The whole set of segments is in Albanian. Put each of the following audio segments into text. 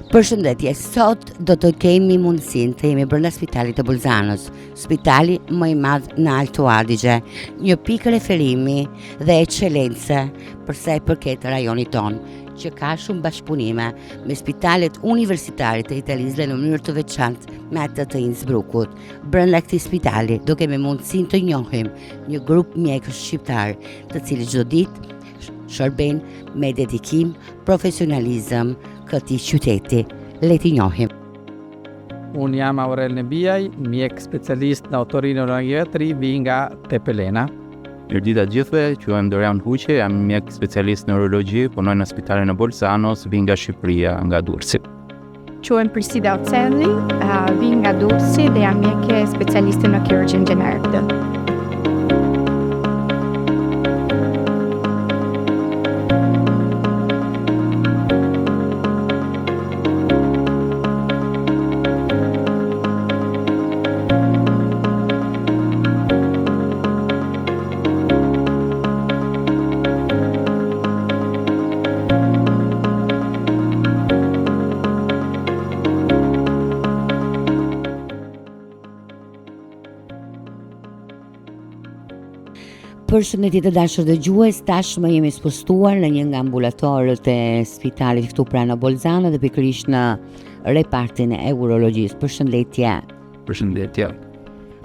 Përshëndetje, sot do të kemi mundësinë të jemi brenda spitalit të Bolzanos, spitali më i madh në Alto Adige, një pikë referimi dhe ekscelencë për sa i përket rajonit ton, që ka shumë bashkëpunime me spitalet universitare të Italisë dhe në mënyrë të veçantë me atë të Innsbruckut. Brenda këtij spitali do kemi mundësinë të njohim një grup mjekësh shqiptar, të cilët çdo ditë shërbejnë me dedikim, profesionalizëm këtij qyteti. Le t'i njohim. Unë jam Aurel Nebiaj, mjek specialist në otorinolaringjetri, vi nga Tepelena. Mirëdita gjithëve, quhem Dorian Huqe, jam mjek specialist në urologji, punoj në spitalin e Bolzanos, vi nga Shqipëria, nga Durrësi. Quhem Priscilla Ocelli, vi nga Durrësi dhe jam mjek specialiste në kirurgjin gjenerik. Përshëndetje të dashur dëgjues, tashmë jemi spostuar në një nga ambulatorët e spitalit këtu pranë Bolzano dhe pikërisht në repartin e urologjisë. Përshëndetje. Përshëndetje.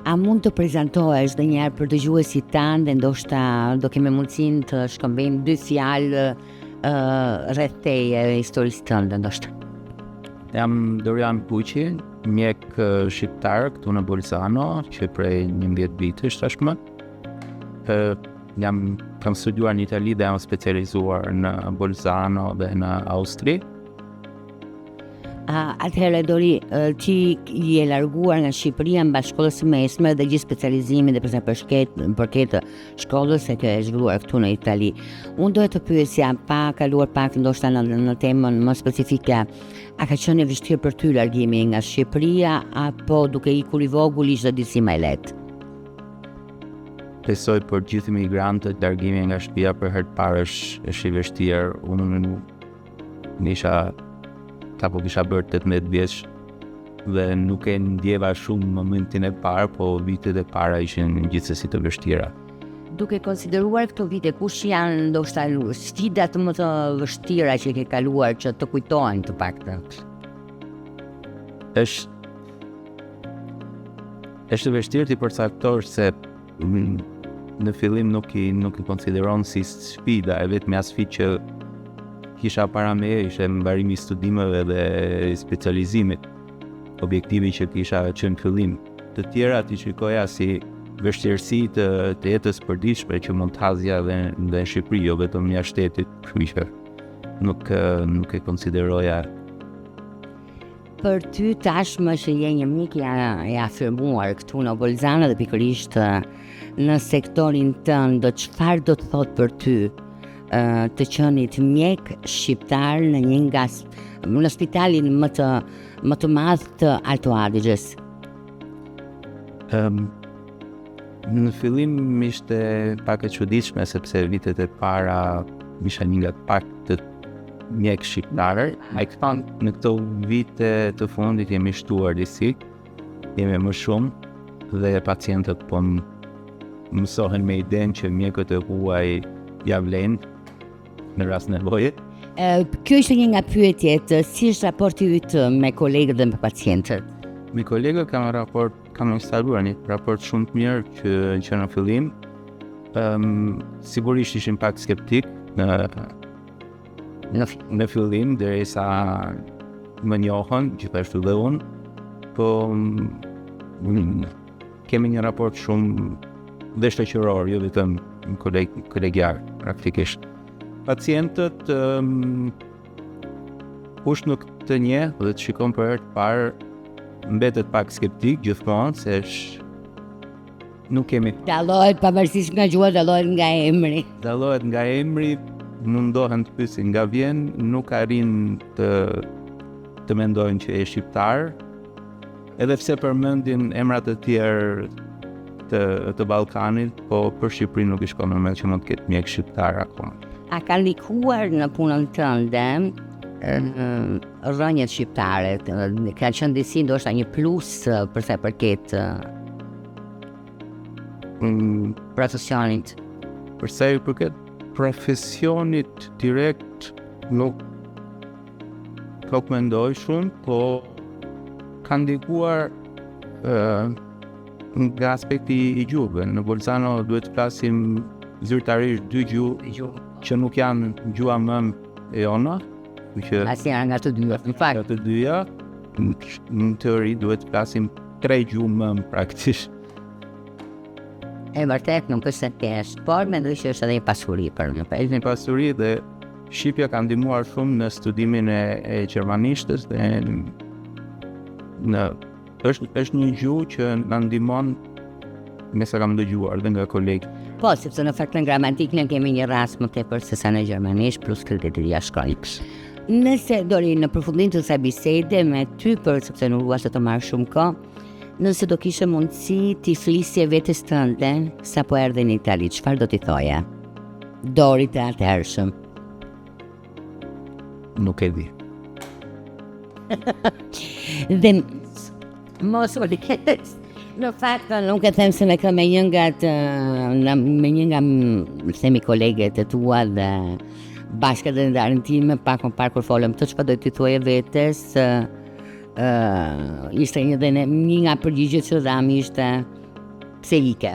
A mund të prezantohesh edhe një herë për dëgjuesit tanë dhe ndoshta do kemi mundësinë të shkëmbejmë 2 fjalë rreth teje, historisë tënde ndoshta. Jam Dorian Huqe, mjek shqiptar këtu në Bolzano, që prej 11 vitesh tashmë. Kam studiuar në Itali dhe jam specializuar në Bolzano dhe në Austri. Atëherë Dori, ti je larguar nga Shqipëria mbas shkollës së mesme dhe gjithë specializimin dhe përket shkollës e ke zhvilluar këtu në Itali. Unë doja të pyesja pa kaluar pak ndoshta në temën më specifike. A ka qenë e vështirë për ty largimi nga Shqipëria apo duke ikur i vogël ishte disi më e lehtë? Besoj për gjithë imigrantët, largimi nga shtëpia për herë të parë është i vështirë. Unë kisha bërë 18 vjeç dhe nuk e ndjeva shumë momentin e parë, po vitet e para ishin gjithsesi të vështira. Duke konsideruar këto vite, kush janë ndoshta sfidat më të vështira që ke kaluar që të kujtohen të paktën? Është e vështirë ti përcaktosh se në fillim nuk i konsideron si sfida, e vetmja sfidë që kisha para me ishte mbarimi i studimeve dhe specializimit, objektivi që kisha që në fillim. Të tjera ti shikoja si vështirësi të jetës përditshme që mund të hazja dhe në Shqipëri, jo vetëm jashtë shtetit, kështu që nuk e konsideroja. Për ty tashmë që je një mik e afirmuar këtu në Bolzano dhe pikërisht në sektorin tënd, çfarë do të thotë për ty të qenit mjek shqiptar në një nga në spitalin më të madh të Alto Adigjes? Në fillim ishte pak e çuditshme sepse vitet e para isha një nga pak të mjek shqiptarë. Në këto vite të fundit jemi shtuar disi, jemi më shumë dhe pacientët po mësohen me idenë që mjekët e huaj ja vlen në rast nevoje. Kjo ishte një nga pyetjet, si është raporti yt me kolegët dhe me pacientët? Me kolegët kam instaluar një raport shumë të mirë që në fillim. Sigurisht ishin pak skeptik në fillim, derisa më njohën, gjithashtu dhe unë, po kemi një raport shumë dhe shoqëror, jo vetëm kolegjar, praktikisht. Pacientët kush nuk të njeh dhe të shikon për herë të parë, mbetet pak skeptik gjithmonë, se nuk kemi. Dallohet pavarësisht nga gjuha, dallohet nga emri. Mundohen të pyesin nga vjen, nuk arrin të mendojnë që e shqiptar, edhe pse përmendin emrat e tjerë të Ballkanit, po për Shqipërinë nuk i shkon mend që mund të ketë mjek shqiptar akoma. A ka ndikuar në punën tënde rrënjët shqiptare, ka qenë disi ndoshta një plus për sa i përket profesionit. Për sa i përket profesionit direkt nuk mendoj shumë, po ka ndikuar nga aspekti i gjuhëve. Në Bolzano duhet të flasim zyrtarisht 2 gjuhë që nuk janë gjuha mëm e jona, që Asnjëra nga të dyja, në fakt. të dyja, në teori duhet të flasim 3 gjuhë mëm praktikisht. E vërtet nuk është se thjesht, por mendoj që është edhe një pasuri për një Është një pasuri dhe Shqipja ka ndihmuar shumë në studimin e gjermanishtës dhe është një gjuhë që na ndihmon me sa kam dëgjuar dhe nga kolegë. Po, sepse në fakt në gramatikë ne kemi një rast më tepër se sa në gjermanisht plus kriteria shkruajtës. Nëse dori në përfundim të kësaj bisede me ty, për sepse nuk dua të të marr shumë kohë, nëse do kishe mundësi ti flisje vetes tënde sapo erdhe në Itali, çfarë do t'i thoje? Dorit e atëhershëm. Nuk e di. Dhe mos u liketes. Në fakt nuk e them se me kam me një nga themi koleget e tua dhe bashkë edhe ndarën time pak më parë kur folëm të çfarë do t'i thoje vetes, ishte një nga përgjigjet që dham ishte pse ike.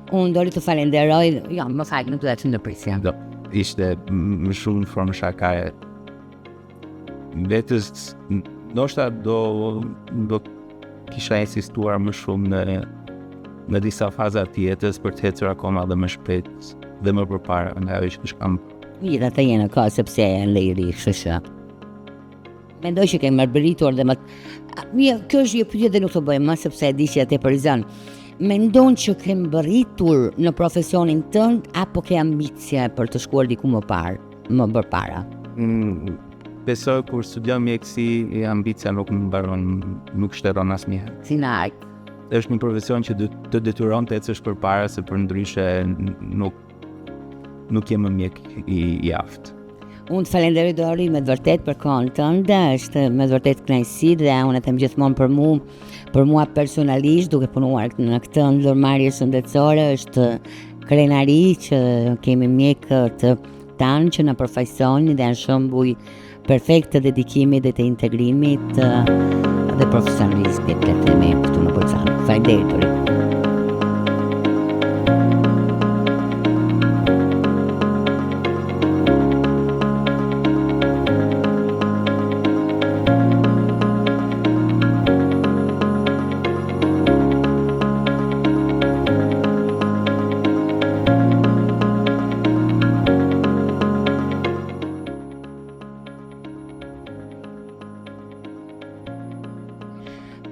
Unë dori të falenderoj, jo, më fakt nuk do të ndërprisja. Ishte më shumë në formë shakaje. Vetës, ndoshta do kisha insistuar më shumë në disa faza të jetës për të ecur akoma dhe më shpejt dhe më përpara nga ajo që kam. Mira të jenë ka sepse janë lejri, kështu që. Mendoj që kemi mërbëritur dhe kjo është një pyetje dhe nuk të bëjmë më sepse e di që te përizon. Mendon që ke mbërritur në profesionin tënd apo ke ambicie për të shkuar diku më përpara? Besoj kur studion mjekësi, ambicia nuk më mbaron, nuk shtërron asnjëherë. Si në art. Është një profesion që të detyron të ecësh përpara, se për ndryshe nuk jem mjek i aftë. Unë të falenderoj Dori me të vërtet për kohën tënde, është me të vërtet kënaqësi dhe unë e them gjithmonë për mua personalisht, duke punuar në këtë ndërmarrje shëndetësore, është krenari që kemi mjekët tanë që na përfaqësojnë dhe janë shembuj perfekt të dedikimit dhe të integrimit dhe profesionalizmit të themi këtu në Bolzano. Faleminderit Dori.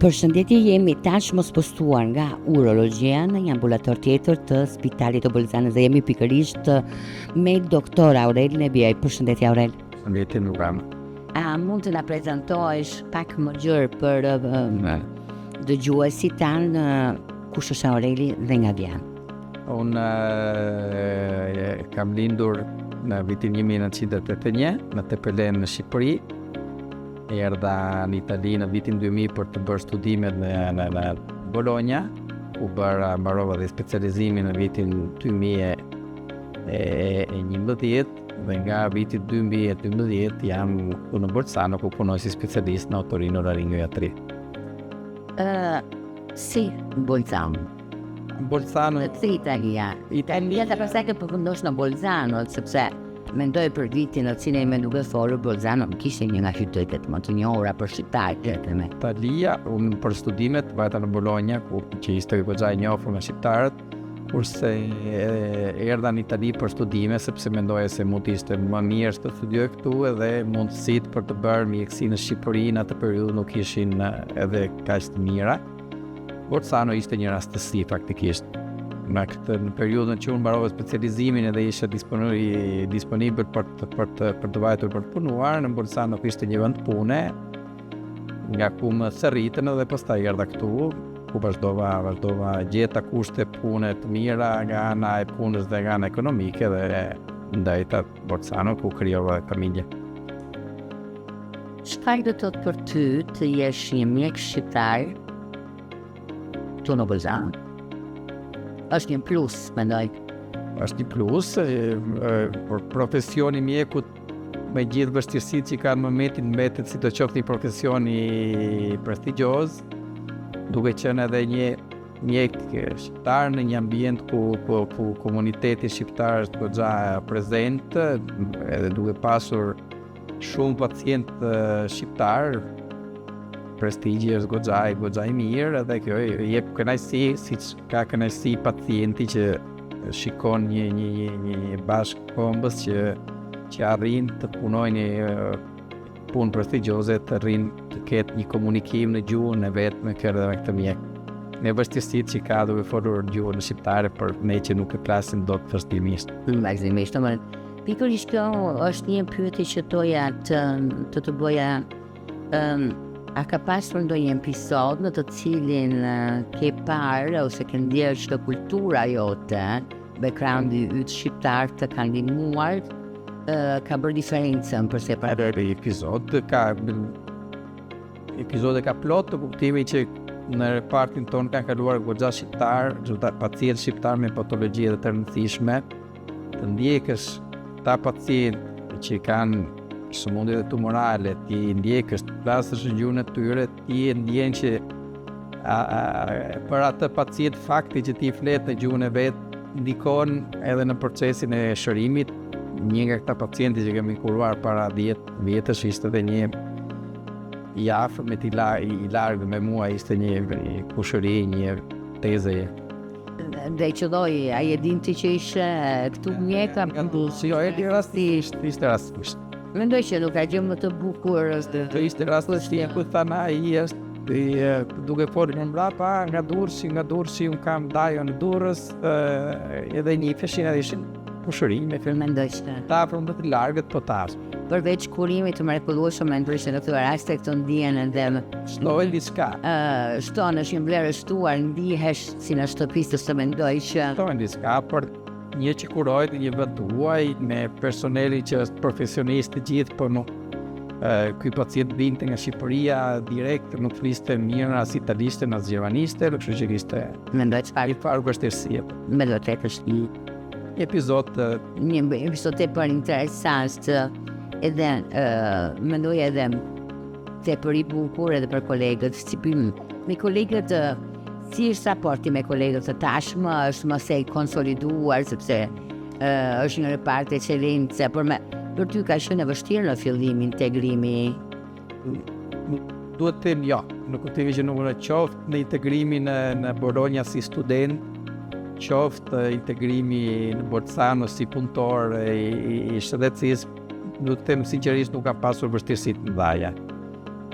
Përshëndetje, jemi tashmë postuar nga urologjia në një ambulator tjetër të Spitalit të Bolzanës dhe jemi pikërisht me doktor Aurel Nebiaj. Përshëndetje Aurel. Përshëndetje Nurama. A mund të na prezantohesh pak më gjerë për dëgjuesit tanë kush është Aureli dhe nga vjen? Unë kam lindur në vitin 1981 në Tepelen në Shqipëri. Erdha në Itali në vitin 2000 për të bërë studimet në Bologna, u mbarova dhe specializimin në vitin 2011 dhe nga viti 2012 jam këtu në Bolzano ku punoj si specialist në otorinolaringojatri. Si Bolzano? Bolzano Si Italia? Italia të pasaj ke përfundosh në Bolzano, sepse mendoj për vitin në cilin me duke folur Bolzano kishte një nga qytetet më të njohura për shqiptarët me. Italia, unë për studimet vajta në Bologna, që ishte goxha e njohur nga shqiptarët, kurse erdha në Itali për studime sepse mendoja se mund të ishte më mirë të studioj këtu edhe mundësitë për të bërë mjekësi në Shqipëri në atë periudhë nuk ishin edhe kaq të mira. Bolzano ishte një rastësi faktikisht. Në periudhën që unë mbarova specializimin edhe isha disponibël për të vajtur për të punuar, në Bolzano ishte një vend pune, nga ku më thërritën edhe pastaj erdha këtu, ku vazhdova gjeta kushte pune të mira nga ana e punës dhe nga ana ekonomike dhe ndajta Bolzano ku krijova familje. Çfarë do të thotë për ty të jesh një mjek shqiptar këtu në Bolzano? Është një plus, mendoj. Është një plus, por profesioni mjekut me gjithë vështirësitë që ka në momentin mbetet si të qoftë një profesion i prestigjioz, duke qenë edhe një mjek shqiptar në një ambient ku komuniteti shqiptar është goxha prezent, edhe duke pasur shumë pacient shqiptar, prestigji është goxha i mirë, edhe kjo jep kënaqësi, siç ka kënaqësi pacienti që shikon një bashkëkombës që arrin të punojnë punë prestigjioze, të arrin të ketë një komunikim në gjuhën e vetë me këtë mjek. Me vështirësitë që ka duke folur gjuhën shqiptare për ne që nuk e flasim dot vazhdimisht. Vazhdimisht, pikërisht kjo është një pyetje që doja të bëja. A ka pasur ndonjë episod në të cilin ke parë ose ke ndjerë që kultura jote, backgroundi yt shqiptar të ka ndihmuar, ka bërë diferencën përse para? Epizode ka plot të kuptimi që në repartin tonë kanë kaluar goxha shqiptar, pacient shqiptar me patologji të rëndësishme, të ndjekësh ta pacient që kanë sëmundje tumorale, ti ndjekësh të flasësh në gjuhën e tyre, ti ndjen që për atë pacient fakti që ti flet në gjuhën e vet ndikon edhe në procesin e shërimit. Një nga këta pacienti që kemi kuruar para 10 vjetësh ishte edhe një i afërmit i largë me mua, ishte një kushëri, një teze. Dhe qëlloj, a je dinti që ishe këtu mjeka? Jo, ishte rastisht. Mendoj që nuk ka gjë më të bukur. Ishte rastisht, ku thana ai është duke folur në mbrapa, nga Durrësi unë kam dajon në Durrës, edhe një feshin edhe ishin pushërime. Mendoj që ta afër më të largët po tash. Përveç kurimit të mrekullueshëm, mendoj që në këtë raste këto ndihen edhe shtohen diçka. Shton është një vlerë shtuar, ndihesh si në shtëpisë, se mendoj që shtohen diçka, por një që kurojt një vend huaj me personeli që është profesionist të gjithë, por nuk ky pacient vinte nga Shqipëria direkt, nuk fliste mirë as italishte as gjermanishte, kështu që kishte mendoj çfarë vështirësi. Me vërtet është një episod tepër interesant, edhe mendoj edhe tepër i bukur edhe për kolegët. Me kolegët, si është raporti me kolegët të tashmë, është më sej konsoliduar, sepse është një repart ekselencë, por për ty ka qenë e vështirë në fillim integrimi? Duhet të them jo, në kuptimin që nuk në qoftë në integrimin në Bologna si student, qoftë integrimi në Bolzano si punëtor i shëndetësisë, duhet të them sinqerisht nuk ka pasur vështirësi të mëdha.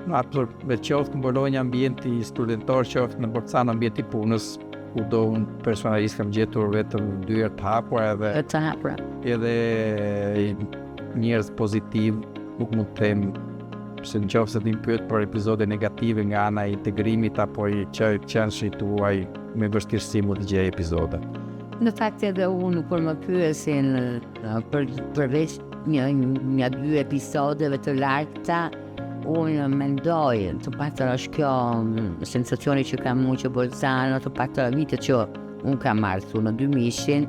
Me qoftë në Bologna ambienti studentor, qoftë në Bolzano ambienti punës, ku do unë personalisht kam gjetur vetëm 2 herë të hapura, edhe njerëz pozitiv, nuk mund të them se në qoftë se të pyet për epizode negative nga ana e integrimit apo i qenshit tuaj, me vështirësi mund të gjej epizode. Në fakt edhe unë kur më pyesin përveç një 2 episodeve të larta, unë mendoj të paktën është kjo sensacioni që kam unë që Bolzano, të paktën vitet që unë kam marrë në 2000,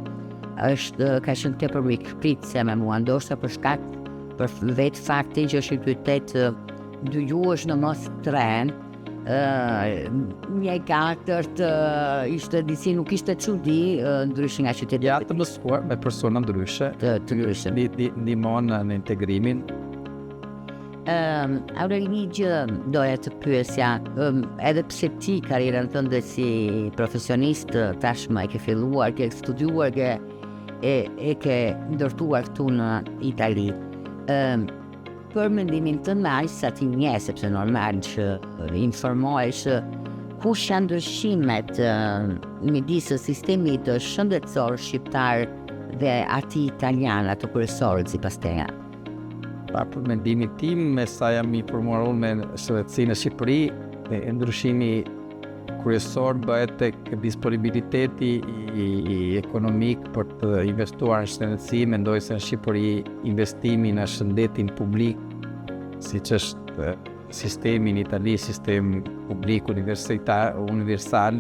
ka qenë tepër mikpritse me mua, ndoshta për shkak për vetë fakti që është një qytet 2 gjuhësh në mos 3, një 4 ishte disi, nuk ishte çudi ndryshe nga qyteti. Ja të mësuar me persona ndryshe, ndihmon në integrimin. Aureli, gjë doja të pyesja, edhe pse ti karrierën tënde si profesionist tashmë e ke filluar, ke studiuar, e ke ndërtuar këtu në Itali, për mendimin tënd, me aq sa ti nje, sepse normal që informohesh, kush janë ndryshimet midis sistemit shëndetësor shqiptar dhe atij italian, ato kryesorët sipas teja? Për mendimin tim, me sa jam i informuar unë me shëndetësinë në Shqipëri, ndryshimi kryesor bëhet tek disponibiliteti ekonomik për të investuar në shëndetësi. Mendoj se në Shqipëri investimi në shëndetin publik siç është sistemi në Itali, sistem publik universal,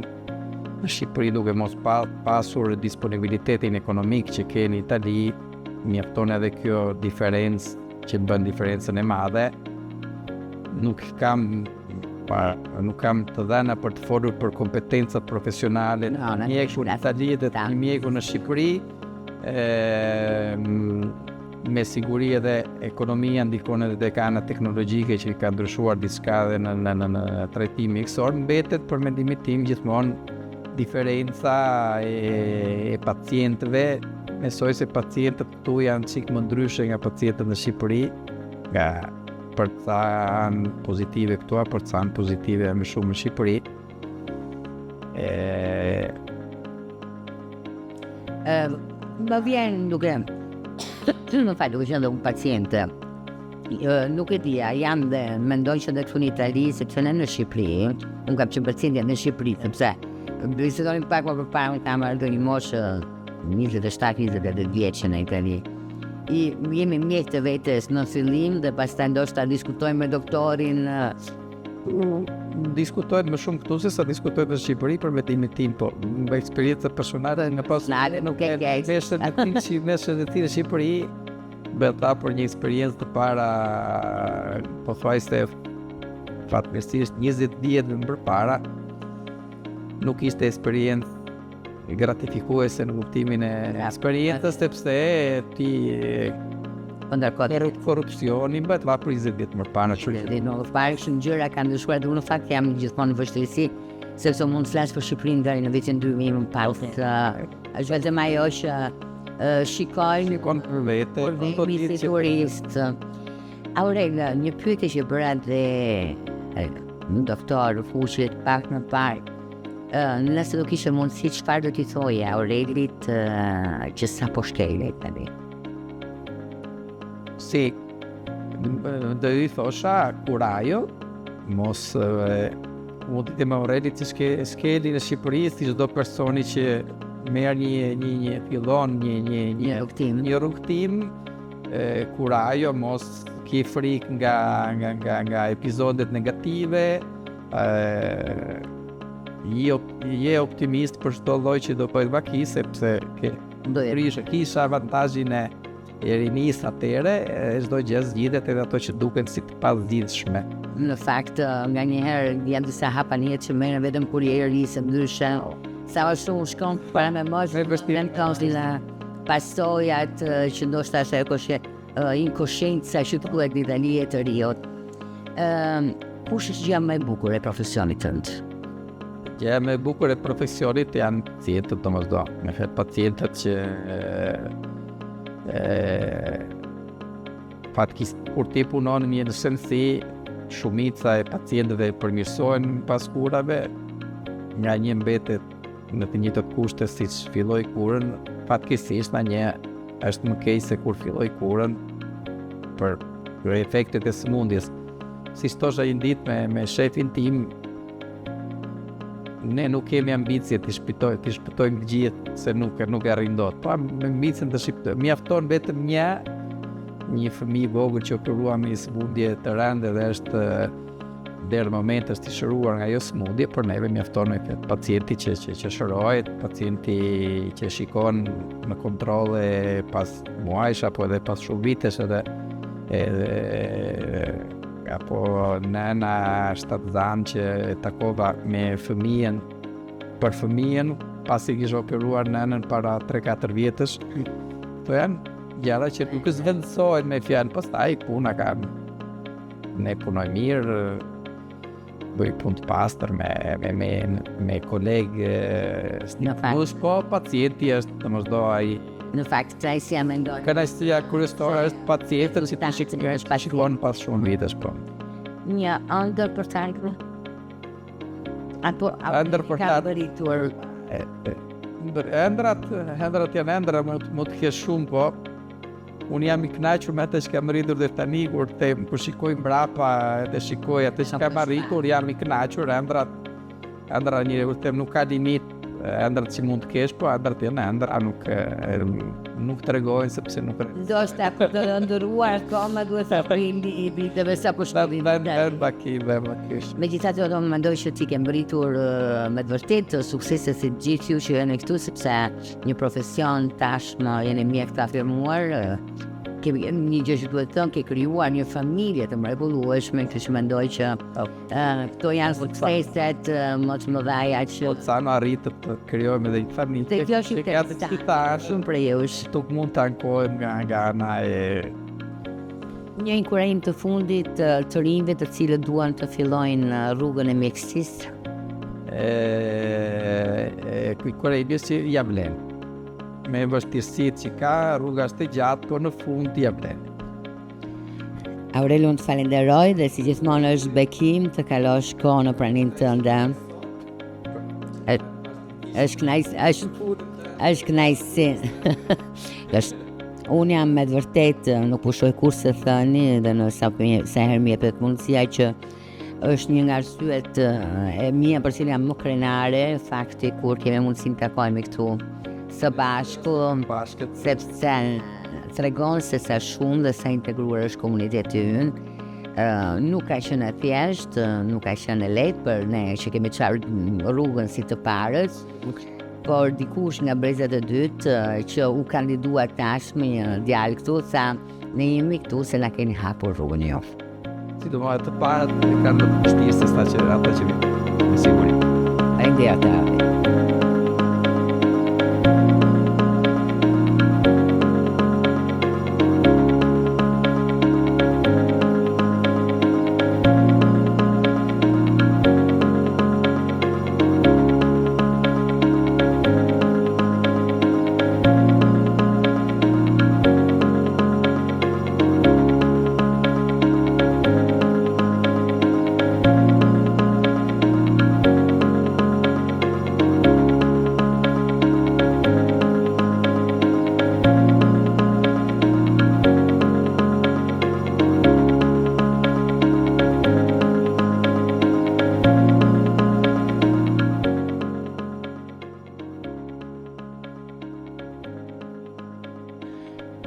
në Shqipëri duke mos pasur disponibilitetin ekonomik që ke në Itali, mjafton edhe kjo diferencë që bën diferencën e madhe. Nuk kam të dhëna për të folur për kompetencat profesionale në mjeku në Itali dhe të mjeku në Shqipëri. Me siguri edhe ekonomia ndikon edhe tek ana teknologjike që ka ndryshuar diçka edhe në trajtimin mjekësor. Mbetet për mendimin tim gjithmonë diferenca e pacientëve. Besoj se pacientët këtu janë çik më ndryshe nga pacientët në Shqipëri, nga për të thënë pozitive këtu, për të thënë pozitive më shumë në Shqipëri. Më vjen duke qenë un pacient, nuk e dia, jam dhe mendoj që dhe këtu në Itali, sepse në Shqipëri, unë kam qenë pacientja në Shqipëri, sepse bisetonim pak më përpara, unë kam ardhur një moshë 27-28 vjeçë në Itali. Jemi mjek të vetes në fillim dhe pastaj ndoshta diskutojmë me doktorin. Diskutohet më shumë këtu se sa diskutohet në Shqipëri për mendimin tim, po me eksperiencë personale në pas nuk e ke. Nëse në Shqipëri beta për një eksperiencë të para, pothuajse fatmirësisht 20 vjet më përpara, nuk ishte eksperiencë gratifikuese në kuptimin e eksperiencës, sepse ti korrupsioni bëhet va për 20 vjet më parë. Në fakt shumë gjëra kanë ndryshuar dhe unë në fakt jam gjithmonë në vështirësi, sepse mund të flas për Shqipërinë deri në vitin 2000 më parë. Është vetëm ajo që shikoj për vete, si turist. Aurel, një pyetje që bëra dhe në doktor fushit pak më parë. Nëse do kishe mundësi, çfarë do t'i thoje Aurelit që sapo shkeli tani? Si, do i thosha kurajo, mos mund të me Aurelit që skeli në Shqipëri, si çdo personi që merr fillon një rrugtim, kurajo, mos ki frikë nga episodet negative, je optimist për çdo lloj që do bëhet vaki, sepse kisha avantazhin e rinisë atëre, çdo gjë zgjidhet edhe ato që duken si të pazgjidhshme. Në fakt, nganjëherë janë disa hapanie që merren vetëm kur je i ri, se ndryshe sa më shumë shkon para me moshë, vjen kauzila pasojat që ndoshta është ajo që inkoscienza që thuhet në Itali e të riot. Kush është gjëja më e bukur e profesionit tënd? Gjëja më e bukur e profesionit janë pacientët, domosdoshmë. Me fat pacientët që fatkisht kur ti punon në një sensi, shumica e pacientëve përmirësohen pas kurave, nga një mbetet në të njëjtat kushte siç filloi kurën, fatkesisht një është më keq se kur filloi kurën për efektet e sëmundjes. Si thosha një ditë me shefin tim, ne nuk kemi ambicje të shpëtojmë gjithë, se nuk e arrin dot. Po me ambicjen të shpëtojmë, mjafton vetëm një fëmijë vogël që operua me sëmundje të rëndë dhe është deri moment është i shëruar nga ajo sëmundje, por neve mjafton me pacienti që shërohet, pacienti që shikon në kontrolle pas muajsh apo edhe pas shumë vitesh, edhe apo nëna shtatëzan që takova me fëmijën, për fëmijën pasi kishte operuar nënën para 3-4 vjetësh. Këto janë gjëra që nuk zvendësohen me fjalë, pastaj puna ka. Ne punoj mirë, bëj punë të pastër me kolegë, po pacienti është domosdoshmë ai. Në fakt, kënaqësia mendoj. Kënaqësia kryesore është pacientët që ta shikon pas shumë vitesh, po. Një ëndër për të ardhmen? Apo ëndër për të ardhur? Ëndrat janë ëndra, më të kesh shumë, po. Unë jam i kënaqur me atë që kam rritur deri tani, kur shikoj mbrapa dhe shikoj atë që kam arritur, jam i kënaqur. Ëndra një nuk ka limit. ëndrat që mund të kesh, po ëndrat janë ëndra, nuk tregojnë sepse nuk Ndoshta për të ndëruar akoma duhet të prindi viteve sa po shkojnë. Megjithatë, do mendoj që ti ke mbërritur me të vërtetë suksese si gjithë ju që jeni këtu, sepse një profesion tashmë jeni mjek të afirmuar, kemi një gjë që duhet thënë, ke krijuar një familje të mrekullueshme, kështu që mendoj që këto janë sukseset më të mëdha që sa në arritë të krijojmë edhe një familje. Të kjo shqiptar shumë për jush. Tuk mund të ankojmë nga ana e Një inkurim të fundit të rinjve të cilët duan të fillojnë rrugën e mjekësisë. Inkurimi që ja vlen. Me vështirësitë që ka, rruga është e gjatë, por në fund ja vlen. Aurel, unë të falenderoj dhe si gjithmonë është bekim të kalosh kohë në praninë tënde. Është kënaqësi. Unë jam me të vërtetë nuk pushoj kurse thëni dhe në sa herë më jepet mundësia që është një nga arsyet e mia për cilën jam më krenare, fakti kur kemi mundësinë të takojmë këtu së bashku, sepse tregon se sa shumë dhe sa integruar është komuniteti ynë. Nuk ka qenë e thjeshtë, nuk ka qenë e lehtë për ne që kemi qarë rrugën si të parës, por dikush nga brezat e dytë që u kandidua tashmë një djalë këtu tha, ne jemi këtu se na keni hapur rrugën jo. Sidomos të parat kanë më të vështirë se ata që vinë, me siguri. Faleminderit.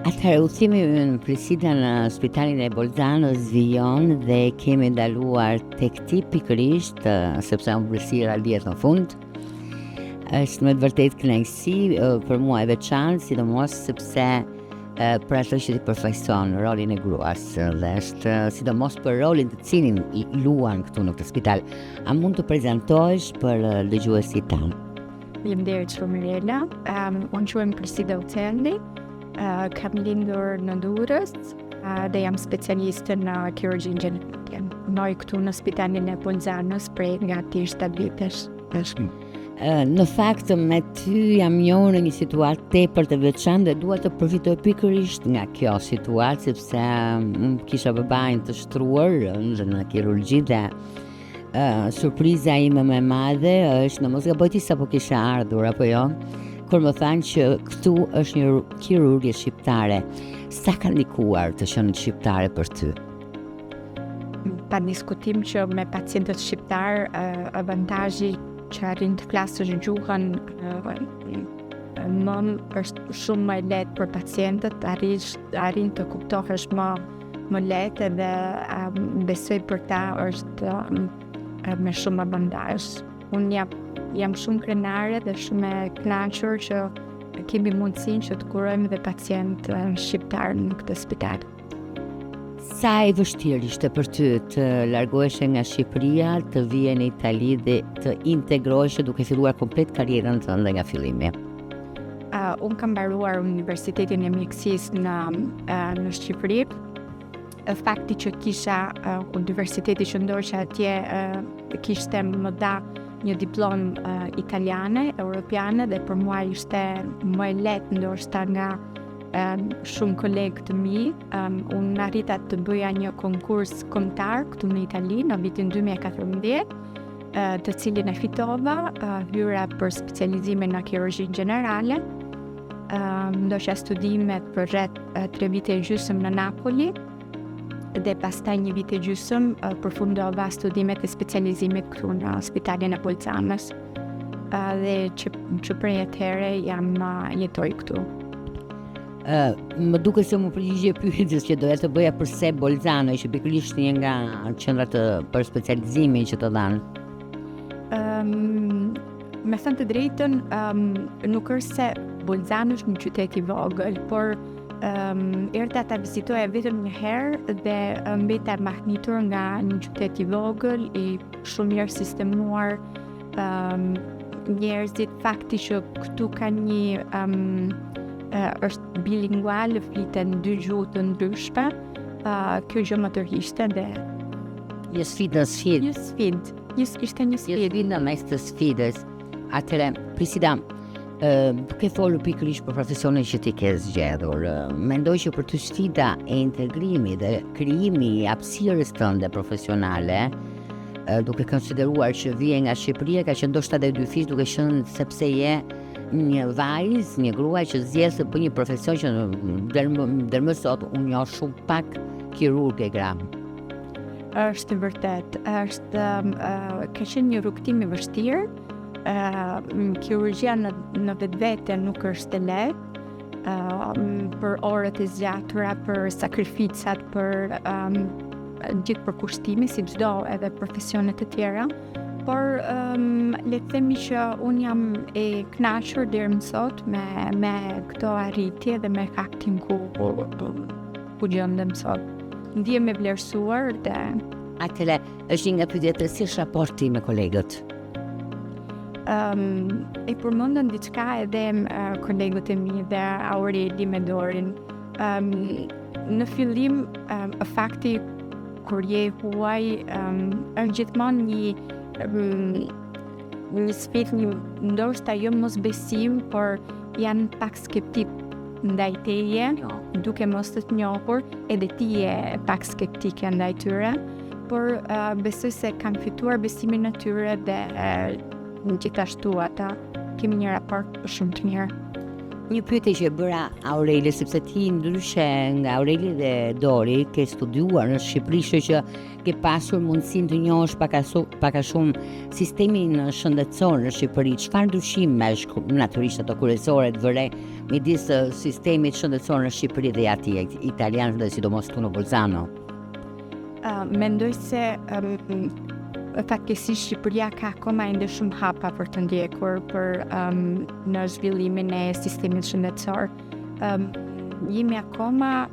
Atëherë, udhëtimi ynë Priscilla në spitalin e Bolzanos vijon dhe kemi ndaluar tek ti pikërisht, sepse unë vlerësira lihet në fund. Është me të vërtetë kënaqësi për mua e veçantë, sidomos sepse për ato që ti përfaqëson rolin e gruas dhe është sidomos për rolin të cilin luan këtu në këtë spital. A mund të prezantohesh për dëgjuesit tanë? Faleminderit shumë Mirela. Unë quhem Priscilla Ucelli. Kam lindur në Durrës dhe jam specialiste në kirurgjinë gjenetike. Noj këtu në spitalin e Bolzanos prej gati 7 vitesh. Në fakt me ty jam njohur në një situatë tepër të veçantë dhe dua të përfitoj pikërisht nga kjo situatë sepse kisha babain të shtruar në kirurgji dhe surpriza ime më e madhe është në mos gaboj ti sapo kisha ardhur apo jo, kur më thanë që këtu është një kirurgje shqiptare. Sa ka ndikuar të qenë shqiptare për ty? Pa diskutim që me pacientët shqiptar avantazhi që arrin të flasësh gjuhën është shumë më lehtë për pacientët, arrin të kuptohesh më lehtë dhe besoj për ta është me shumë avantazh. Unë jam shumë krenare dhe shumë e kënaqur që kemi mundësinë që të kurojmë dhe pacient shqiptar në këtë spital. Sa e vështirë ishte për ty të largohesh nga Shqipëria, të vije në Itali dhe të integrohesh duke filluar komplet karrierën tënde nga fillimi? Unë kam mbaruar Universitetin e Mjekësisë në Shqipëri. Fakti që kisha universiteti që ndoshta atje kishte më dha një diplomë italiane, europiane dhe për mua ishte më e lehtë ndoshta nga shumë kolegë të mi. Unë arrita të bëja një konkurs kombëtar këtu në Itali në vitin 2014, të cilin e fitova, hyra për specializime në kirurgjinë gjenerale. Ndoshta studimet për rreth 3 vite e gjysmë në Napoli dhe pastaj 1 vit e gjysmë përfundova studimet e specializimit këtu në spitalin e Bolzanos. dhe që prej atëherë jam jetoj këtu. Më duke se mu përgjigje pyetjes që doja të bëja përse Bolzano ishte pikërisht një nga qendrat për specializimin që të dhanë. Me thënë të drejtën, nuk është se Bolzano është një qytet i vogël, por erdha ta vizitoja vetëm një herë dhe mbeta mahnitur nga një qytet i vogël, i shumë mirë sistemuar, njerëzit fakti që këtu ka një është bilingual, fliten 2 gjuhë të ndryshme, kjo gjë më tërhiqte dhe Një sfidë. ishte një sfidë. Sfidë në mes të sfidës. Atëre, Prisida, duke folur pikërisht për profesionin që ti ke zgjedhur, mendoj që për ty sfida e integrimit dhe krijimi i hapësirës tënde profesionale, duke konsideruar që vije nga Shqipëria, ka qenë ndoshta edhe dy fish, duke qenë sepse je një vajzë, një grua që zgjedh të bëjë një profesion që deri më sot unë njoh shumë pak kirurgë gra. Është vërtet, ka qenë një rrugtim i vështirë. Kirurgjia në vetvete nuk është e lehtë, për orët e zgjatura, për sakrificat, për gjithë përkushtimi, si çdo edhe profesionet të tjera. Por le të themi që unë jam e kënaqur deri më sot me këto arritje dhe me faktin ku gjendem sot. Ndihem e vlerësuar dhe Atëre, është një nga pyetjet si është raporti me kolegët? E përmendën diçka edhe kolegët e mi dhe Aureli me Dorin. Në fillim, fakti kur je huaj është gjithmonë një sfidë, ndoshta jo mosbesim, por janë pak skeptik ndaj teje, duke mos të njohur, edhe ti je pak skeptike ndaj tyre, por besoj se kanë fituar besimin e tyre dhe gjithashtu ata kemi një raport shumë të mirë. Një pyetje që bëra Aureli, sepse ti ndryshe nga Aureli dhe Dori ke studiuar në Shqipëri, që ke pasur mundësinë të njohësh pak a shumë sistemin shëndetësor në Shqipëri. Çfarë ndryshimesh, natyrisht ato kryesore të vëre, midis sistemit shëndetësor në Shqipëri dhe atij italian dhe sidomos këtu në Bolzano? Mendoj se fatkesisht Shqipëria ka akoma ende shumë hapa për të ndjekur për në zhvillimin e sistemit shëndetësor. Jemi akoma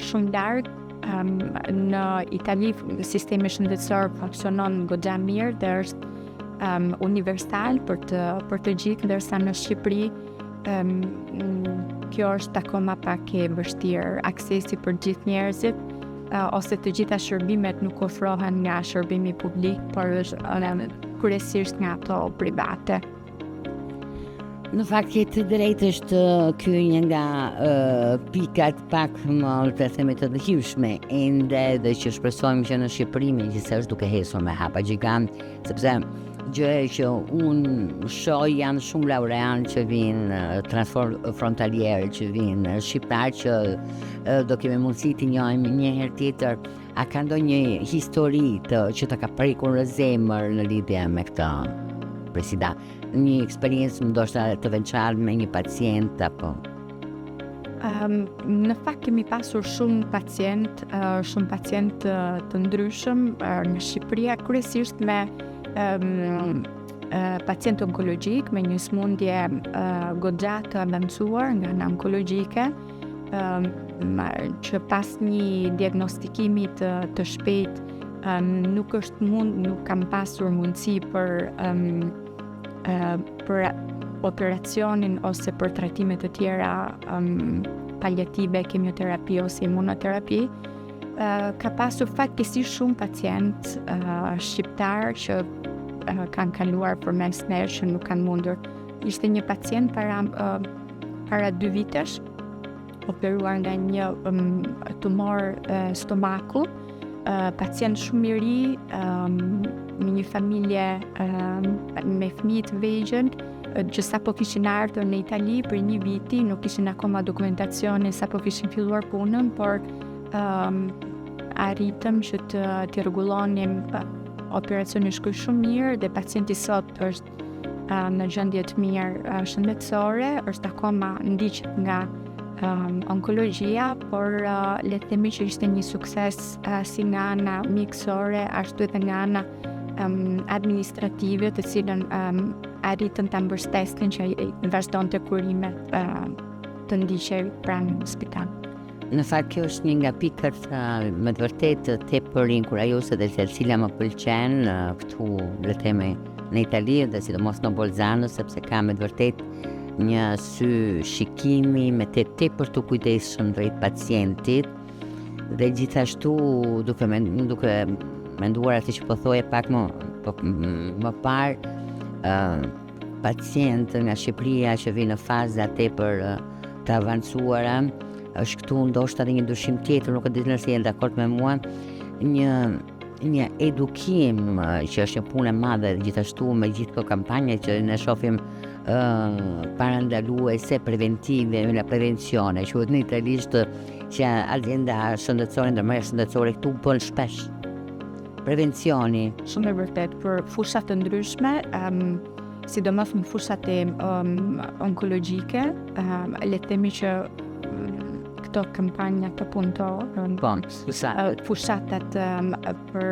shumë larg. Në Itali sistemi shëndetësor funksionon goxha mirë dhe është universal për të gjithë, ndërsa në Shqipëri kjo është akoma pak e vështirë, aksesi për gjithë njerëzit, ose të gjitha shërbimet nuk ofrohen nga shërbimi publik, por është kryesisht nga ato private. Në fakt të drejtë është ky një nga pikat pak më të themi të dëhishme ende dhe që shpresojmë që në Shqipëri megjithësisht duke hesur me hapa gjigant, sepse gjë që unë shoh janë shumë laureanë që vinë transfrontalierë, që vinë shqiptarë që do kemi mundësi të njohim një herë tjetër. A ka ndonjë histori që të ka prekur në zemër në lidhje me këtë, Presida? Një eksperiencë ndoshta të veçantë me një pacient apo? Në fakt kemi pasur shumë pacient të ndryshëm në Shqipëri, kryesisht me pacient onkologjik me një smundje goxha të avancuar nga ana onkologjike, që pas një diagnostikimi të shpejtë nuk kam pasur mundësi për operacionin ose për trajtime të tjera paliative, kemioterapi ose imunoterapi. Ka pasur fatkesisht shumë pacient shqiptar që kanë kaluar përmes nesh që nuk kanë mundur. Ishte një pacient para 2 vitesh, operuar nga një tumor stomaku, pacient shumë i ri, me një familje me fëmijë të vegjël, që sapo kishin ardhur në Itali për 1 viti, nuk kishin akoma dokumentacionin, sapo kishin filluar punën, por arritëm që të rregullonim operacionin shkoi shumë mirë dhe pacienti sot është në gjendje të mirë shëndetësore, është akoma ndiqet nga onkologjia, por le të themi që ishte një sukses si nga ana mjekësore, ashtu edhe nga ana administrative, të cilën arritën ta mbështesnin që vazhdonte kurimet të ndiqej pranë spital. Në fakt kjo është një nga pikët me të vërtet tepër inkurajose dhe të cila më pëlqen këtu le të themi në Itali dhe sidomos në Bolzano, sepse ka me të vërtet një sy shikimi me tepër të kujdesshëm drejt pacientit dhe gjithashtu duke menduar atë që po thoje pak më parë, pacient nga Shqipëria që vinë në faza tepër të avancuara, është këtu ndoshta edhe një ndryshim tjetër, nuk e di nëse je dakord me mua, një edukim që është një punë e madhe gjithashtu me gjithë këto kampanje që ne shohim parandaluese preventive, la prevenzione, quhet në italisht që azienda shëndetësore, ndërmarrja shëndetësore këtu bën shpesh. Prevencioni. Shumë e vërtet për fushat të ndryshme, sidomos në fushat e onkologjike, le të themi që këto kampanja të fushatat për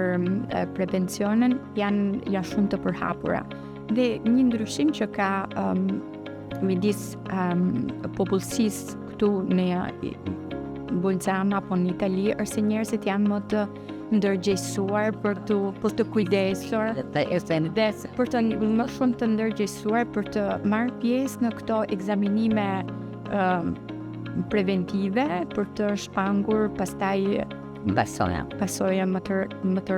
prevencionin janë shumë të përhapura. Dhe një ndryshim që ka midis popullsisë këtu në Bolzano apo në Itali është se njerëzit janë më të ndërgjegjësuar për të kujdesur dhe për të më shumë të ndërgjegjësuar për të marrë pjesë në këto ekzaminime preventive për të shpangur pastaj pasoja më të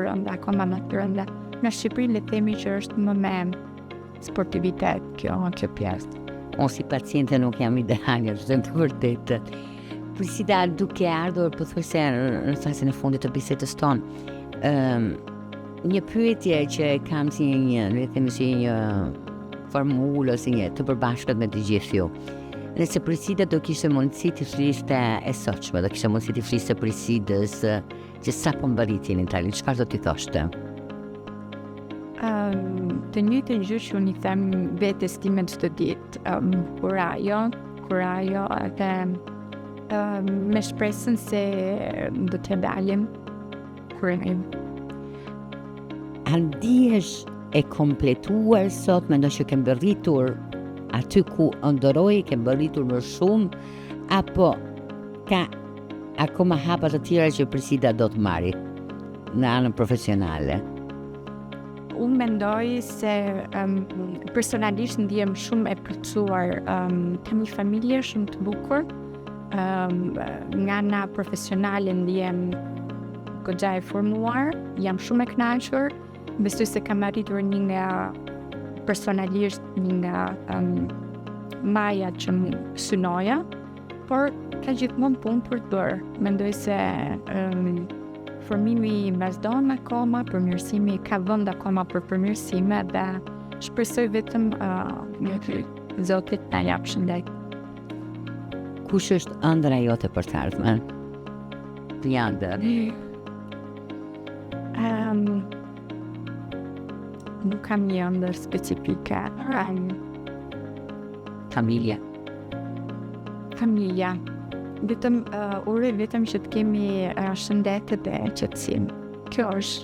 rënda, akoma më të rënda. Në Shqipëri le të themi që është më me sportivitet kjo pjesë. Unë si paciente nuk jam ideale, është të vërtetë. Prisida, duke ardhur pothuajse në fazën e fundit të bisedës tonë, një pyetje që kam si le të themi si një formulë ose një të përbashkët me të gjithë ju. Nëse Prisida do kishte mundësi të fliste e sotshme, do kishte mundësi të fliste Prisidës që sapo mbariti në Itali, çfarë do t'i thoshte? Të njëjtën gjë që unë i them vetes time çdo ditë, kurajo edhe me shpresën se do të dalim kurim. A ndihesh e kompletuar sot, mendoj që ke mbërritur aty ku ndoroi, ke mbërritur më shumë, apo ka akoma hapa të tjera që Prisida do të marrë në anën profesionale? Unë mendoj se personalisht ndihem shumë e plotësuar, kam një familje shumë të bukur, nga ana profesionale ndihem goxha e formuar, jam shumë e kënaqur, besoj se kam arritur një nga personalisht një nga maja që më synoja, por ka gjithmonë punë për të bërë. Mendoj se formimi vazhdon akoma, përmirësimi ka vend akoma për përmirësime dhe shpresoj vetëm Zotit na jap shëndet. Kush është ëndra jote për të ardhmen? Të ëndër. Nuk kam një ëndër specifike. Familja. Vetëm uroj vetëm që të kemi shëndet dhe qetësim. Kjo është.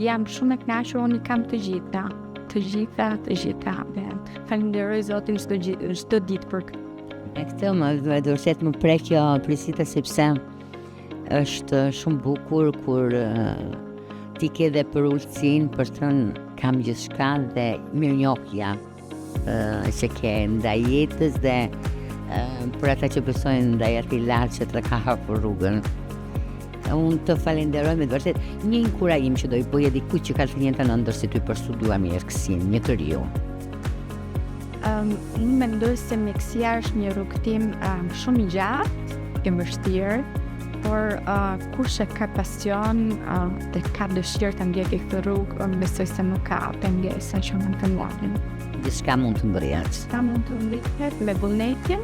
Jam shumë e kënaqur, unë kam të gjitha. Falenderoj Zotin çdo ditë për këtë. E këtë më vërtet më prek kjo Prisita, sepse është shumë bukur kur ti ke dhe për ulësin për thënë kam gjithçka dhe mirënjohja që ke ndaj jetës dhe për ata që besojnë ndaj atij lartë që të ka hapur rrugën. Unë të falenderoj me të vërtet, një inkurajim që do i bëj dikujt që ka të njëjtën ëndër si ty për studiuar mjekësinë, një të riu. Unë mendoj se mjekësia është një rrugëtim shumë i gjatë, i vështirë, por kush e ka pasion dhe ka dëshirë të ndjekë këtë rrugë, besoj se nuk ka pengesa që mund të ndalin. Gjithçka mund të mbërrihet. Me vullnetin,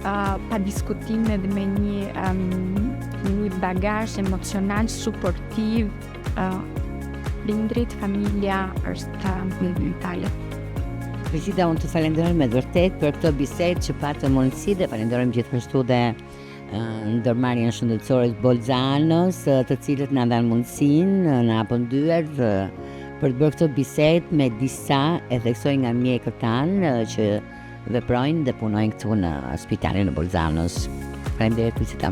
pa diskutime dhe me një bagazh emocional suportiv, prindrit, familja është fundamentalet. Krisida, unë të falenderoj me vërtet për këtë bisedë që patëm mundësi dhe falenderojmë gjithashtu dhe ndërmarrjen shëndetësore të Bolzanos, të cilët na dhanë mundësinë, na hapën dyert për të bërë këtë bisedë me disa e theksoj nga mjekët tanë që veprojnë dhe punojnë këtu në spitalin e Bolzanos. Faleminderit Krisida.